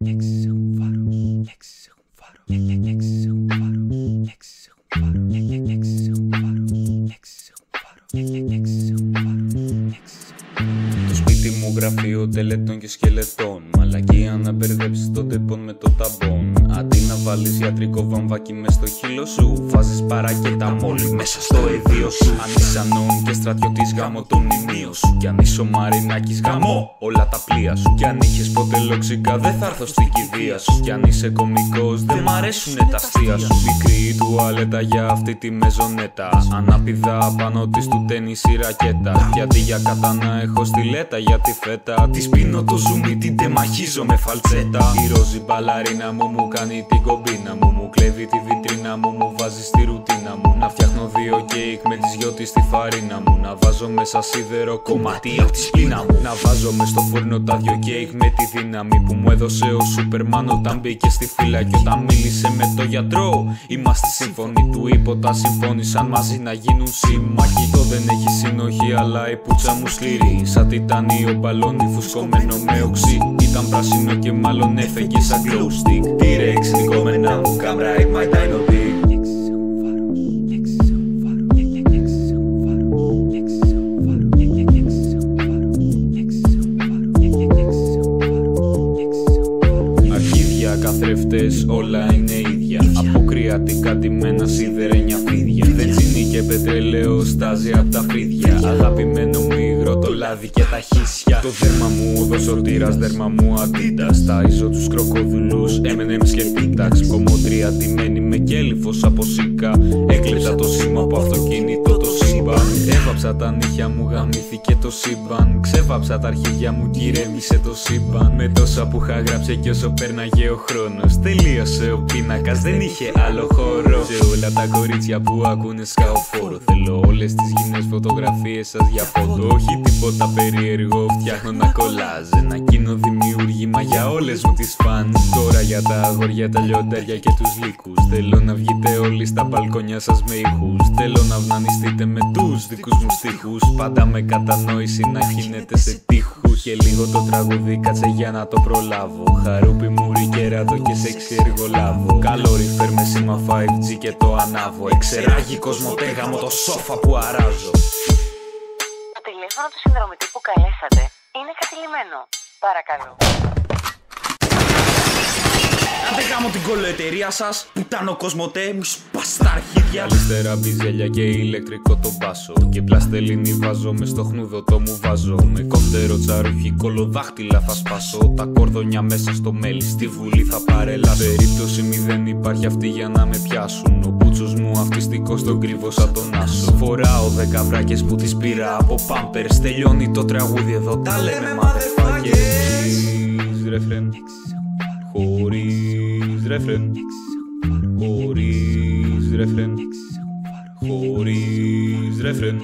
Το σπίτι μου γραφείο τελετών και σκελετών. Μαλακία να μπερδέψεις τον τεπών με το ταμπον. Αντί να βάλεις ιατρικό βαμβάκι μες στο χείλο σου, βάζεις παρακέτα μόλι μέσα στο εδίο σου. Αν είσαι ανών και στρατιώτης, γάμο το μνημείο σου. Κι αν είσαι ο Μαρινάκης, γάμο όλα τα πλοία σου. Κι αν είχες ποτέ λοξικά, δεν θα έρθω στην κηδεία σου. Κι αν είσαι κωμικός, δεν μ' αρέσουνε τα αστεία σου. Μικρή τουαλέτα για αυτή τη μεζονέτα. Ανάπηδα πάνω της του τένις η ρακέτα. Γιατί για κατάνα έχω στιλέτα για τη φέτα. Της πίνω το ζουμί, την τεμαχίζω με φαλτσέτα. Η ρόζη μπαλαρίνα μου κάνει την κομπίνα μου. Μου κλέβει τη βιτρίνα μου, μου βάζει στη ρουτίνα μου. Να φτιάχνω δύο κέικ με τις γιο της στη φαρίνα μου. Να βάζω μέσα σίδερο κομμάτι απ' τη σπίνα μου. Να βάζω μες στο φούρνο τα δυο κέικ με τη δύναμη που μου έδωσε ο Σούπερμαν όταν μπήκε στη φύλλα. Και όταν μίλησε με το γιατρό, είμαστε σύμφωνοι. Του είπα συμφώνησαν μαζί να γίνουν σύμμαχοι. Το δεν έχει συνοχή, αλλά η πουτσα μου σκληρή. Σαν τιτάνιο μπαλόνι φουσκωμένο με οξύ. Ήταν πράσινο και μάλλον έφεγε σαν glow stick. T-Rex νικόμενα μου, come ride my dino dick. Αρχίδια, καθρέφτες, όλα είναι ίδια. Από κρυατικά ντυμένα σιδερένια φίδια. Βενζίνη και πετρέλαιο στάζει απ' τα φρύδια. Αγαπημένο μου υγρό, το λάδι και τα χίσια. Το δέρμα μου δοσοτήρας, δέρμα μου αντίτας. Ταΐζω τους κροκοδουλούς, M&M's και Tic-Tacs. Κομμωτρία ντυμένη με κέλυφος από σίκα. Έκλεψα το σήμα από αυτοκίνητο το σύμπαν. Έβαψα τα νύχια μου, γαμήθηκε το σύμπαν. Ξέβαψα τα αρχίδια μου, κυρέμισε το σύμπαν. Με τόσα που είχα γράψει και όσο πέρναγε ο χρόνος. Τελείωσε ο πίνακας, δεν είχε άλλο χώρο. Σε όλα τα κορίτσια που ακούνε σκαοφόρο. Θέλω όλες τις γυμνές φωτογραφίες σας για φωτο. Όχι τίποτα περίεργο, φτιάχνω να κολλάζ. Ένα κοινό δημιούργημα για όλες μου τις φαν. Τώρα για τα αγόρια, τα λιοντάρια και τους λύκους. Θέλω να βγείτε όλοι στα μπαλκόνια σας με ήχους. Θέλω να αυνανιστείτε με τους δικούς μου στίχους. Πάντα με κατανόηση να χύνετε σε τείχους. Και λίγο το τραγούδι, κάτσε για να το προλάβω. Χαρούπι μου ρικεράτο και σεξι εργολάβο. Καλόριφερ με σήμα 5G και το ανάβω. Εξεράγει κοσμοτέ, γαμώ το σόφα που αράζω. Το τηλέφωνο του συνδρομητή που καλέσατε είναι καθυλιμένο. Παρακαλώ. Άντε γάμω την κολοεταιρεία σας, πουτάνο κοσμοτέ, μου σπάς τα αρχίδια. Αριστερά μπιζέλια και ηλεκτρικό το μπάσο. Και πλαστελίνη βάζω, μες στο χνούδο το μου βάζω. Με κοφτερό τσαρουχί, κολοδάχτυλα θα σπάσω. Τα κορδόνια μέσα στο μέλι, στη βουλή θα παρελάσω. Περίπτωση μηδέν υπάρχει αυτή για να με πιάσουν. Ο μπούτσος μου αυτιστικός τον κρύβω σαν τον άσο. Φοράω 10 βράκες που τις πήρα από πάμπερς. Τελειώνει το τραγούδι εδώ, τα λέμε motherfuckers. Ρεφρέν. Χωρίς ρεφρέν. Χωρίς ρεφρέν. Χωρίς ρεφρέν.